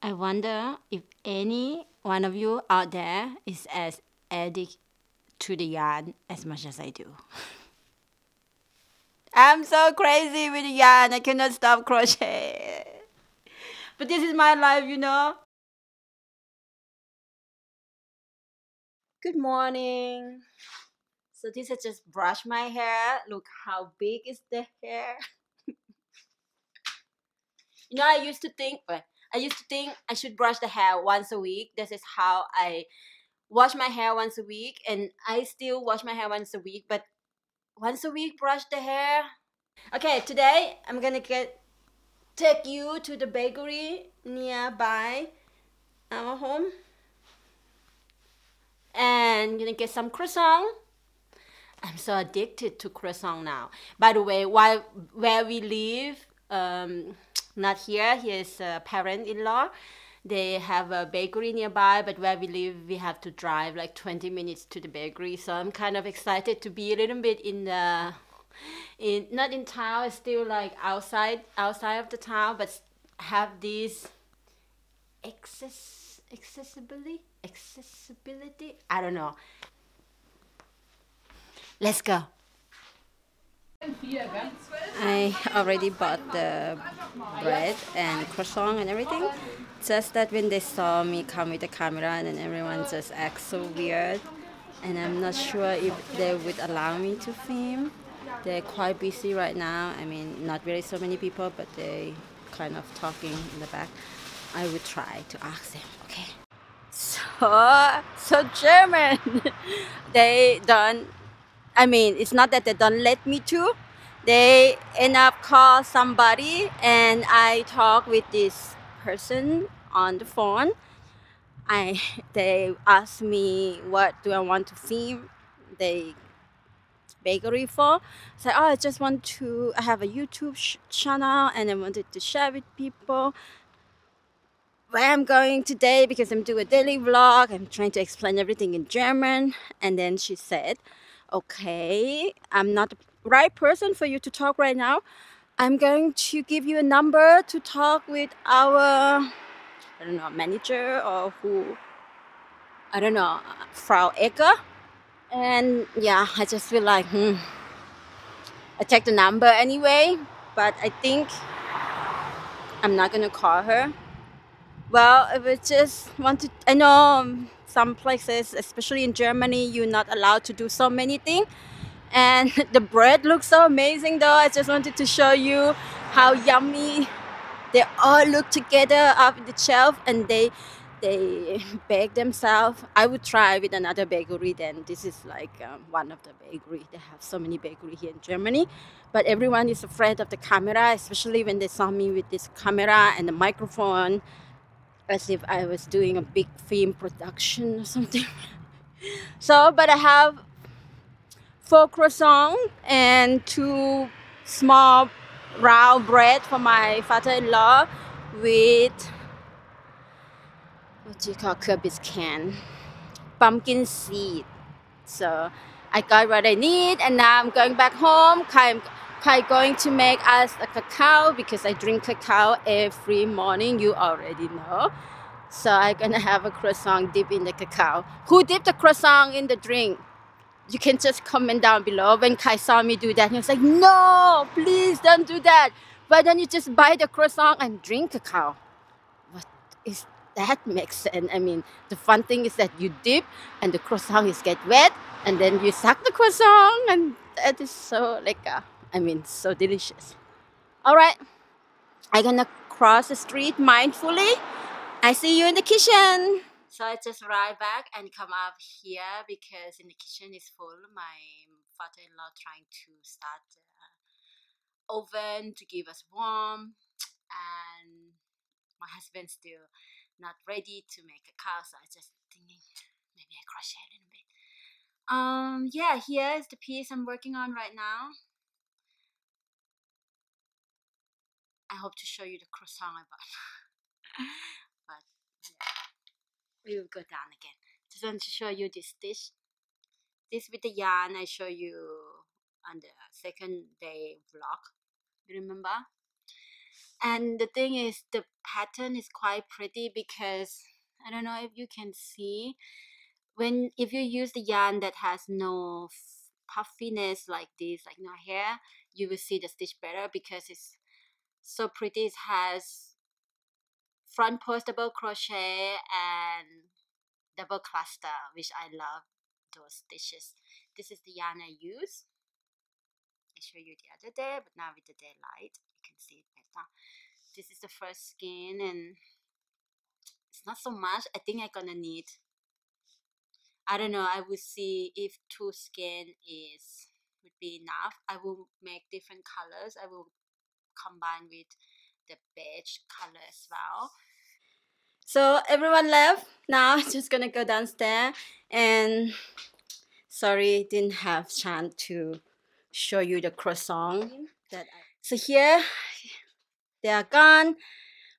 I wonder if any one of you out there is as addicted to the yarn as much as I do. I'm so crazy with yarn. I cannot stop crochet. But this is my life, you know. Good morning. So this I just brushed my hair. Look how big is the hair. You know, I used to think I should brush the hair once a week. This is how I wash my hair once a week, and I still wash my hair once a week. But once a week, brush the hair. Okay, today I'm gonna take you to the bakery nearby our home, and gonna get some croissant. I'm so addicted to croissant now. By the way, while where we live, not here. Here's a parent-in-law. They have a bakery nearby, but where we live, we have to drive like 20 minutes to the bakery. So I'm kind of excited to be a little bit in the, in not in town, still like outside of the town, but have this accessibility. I don't know. Let's go. I already bought the bread and croissant and everything. Just that when they saw me come with the camera, and then everyone just acts so weird. And I'm not sure if they would allow me to film. They're quite busy right now. I mean, not very so many people, but they kind of talking in the back. I would try to ask them, okay? So German. They don't, I mean, it's not that they don't let me to. They end up call somebody, and I talk with this person on the phone. I They ask me what do I want to film the bakery for. So I just want to. I have a YouTube channel, and I wanted to share with people where I'm going today because I'm doing a daily vlog. I'm trying to explain everything in German. And then she said, okay, I'm not the right person for you to talk right now. I'm going to give you a number to talk with our, I don't know, manager or who, I don't know, Frau Ecker. And yeah, I just feel like, I take the number anyway, but I think I'm not gonna call her. Well, if I just want to, I know some places, especially in Germany, you're not allowed to do so many things. And the bread looks so amazing though. I just wanted to show you how yummy they all look together up in the shelf, and they bake themselves. I would try with another bakery then. This is like one of the bakery. They have so many bakery here in Germany. But everyone is afraid of the camera, especially when they saw me with this camera and the microphone, as if I was doing a big film production or something. So, but I have 4 croissants and 2 small round bread for my father-in-law with what do you call Kirby's can, pumpkin seed. So I got what I need, and now I'm going back home. Kai going to make us a cacao because I drink cacao every morning. You already know. So I'm gonna have a croissant dip in the cacao. Who dipped the croissant in the drink? You can just comment down below. When Kai saw me do that, he was like, no, please don't do that. Why don't you just buy the croissant and drink cacao? What is that makes sense? I mean, the fun thing is that you dip and the croissant is get wet, and then you suck the croissant, and that is so so delicious. All right, I'm gonna cross the street mindfully. I see you in the kitchen. So I just arrived back and come up here because in the kitchen is full. My father-in-law trying to start the oven to give us warm, and my husband still not ready to make a cacao. So I just thinking maybe I crochet a little bit. Yeah, here is the piece I'm working on right now. I hope to show you the croissant I bought. But yeah, we will go down again. Just want to show you this stitch. This with the yarn I show you on the second day vlog. You remember? And the thing is, the pattern is quite pretty because I don't know if you can see, if you use the yarn that has no puffiness like this, like no hair, you will see the stitch better because it's so pretty. It has front post double crochet and double cluster, which I love those stitches. This is the yarn I use. I showed you the other day, but now with the daylight you can see it better. This is the first skein, and it's not so much. I think I'm gonna need, I don't know, I will see if 2 skein would be enough. I will make different colors. I will combine with the beige color as well. So everyone left. Now I'm just gonna go downstairs, and sorry, didn't have chance to show you the croissant. So here they are gone.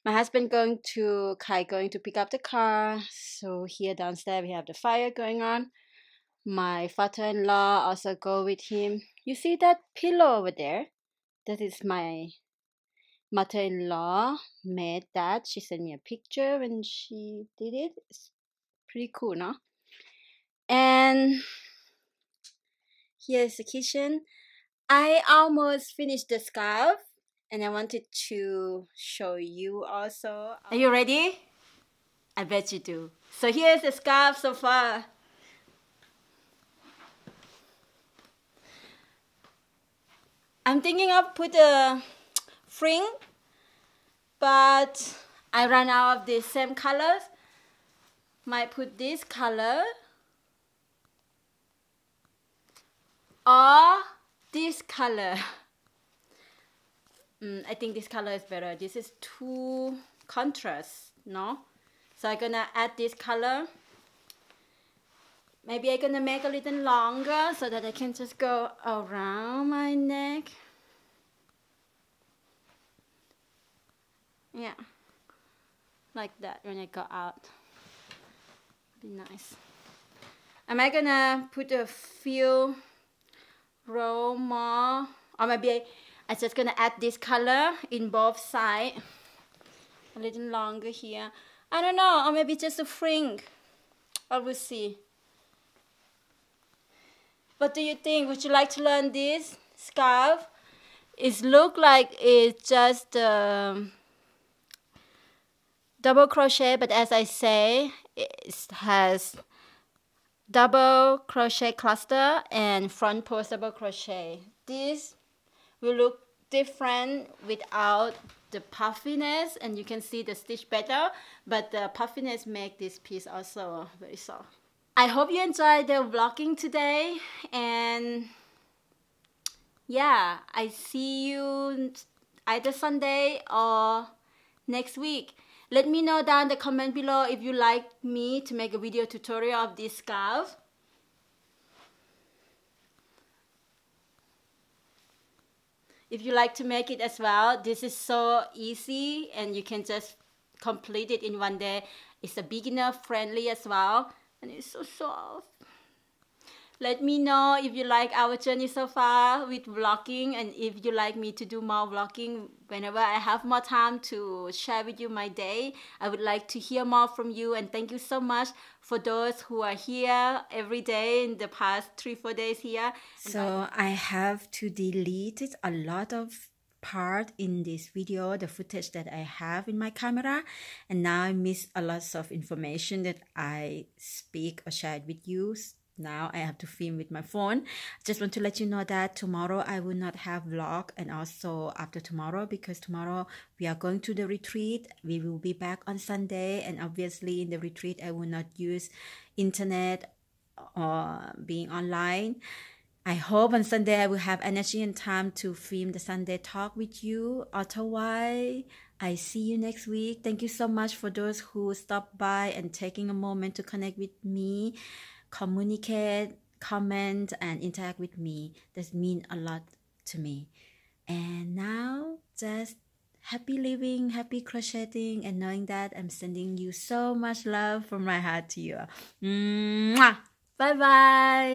My husband going to pick up the car. So here downstairs we have the fire going on. My father-in-law also go with him. You see that pillow over there? That is my mother-in-law made that. She sent me a picture when she did it. It's pretty cool, no? And here's the kitchen. I almost finished the scarf, and I wanted to show you also. Are you ready? I bet you do. So here's the scarf so far. I'm thinking of put a fring, but I ran out of the same colors. Might put this color or this color. I think this color is better. This is too contrast, no? So I'm gonna add this color. Maybe I'm gonna make a little longer so that I can just go around my neck. Yeah, like that when I go out. Be nice. Am I gonna put a few row more, or maybe I'm just gonna add this color in both sides, a little longer here. I don't know, or maybe just a fring. I will see. What do you think? Would you like to learn this scarf? It looks like it's just double crochet, but as I say, it has double crochet cluster and front post double crochet. This will look different without the puffiness, and you can see the stitch better, but the puffiness make this piece also very soft. I hope you enjoyed the vlogging today, and yeah, I see you either Sunday or next week. Let me know down in the comment below if you like me to make a video tutorial of this scarf. If you like to make it as well, this is so easy and you can just complete it in one day. It's a beginner friendly as well, and it's so soft. Let me know if you like our journey so far with vlogging, and if you like me to do more vlogging whenever I have more time to share with you my day. I would like to hear more from you, and thank you so much for those who are here every day in the past 3-4 days here. So I have to delete a lot of part in this video, the footage that I have in my camera, and now I miss a lot of information that I speak or shared with you. Now I have to film with my phone. Just want to let you know that tomorrow I will not have vlog, and also after tomorrow, because tomorrow we are going to the retreat. We will be back on Sunday, and obviously in the retreat I will not use internet or being online. I hope on Sunday I will have energy and time to film the Sunday talk with you. Otherwise, I see you next week. Thank you so much for those who stopped by and taking a moment to connect with me, communicate, comment, and interact with me. That means a lot to me. And now, just happy living, happy crocheting, and knowing that I'm sending you so much love from my heart to you. Mwah! Bye bye.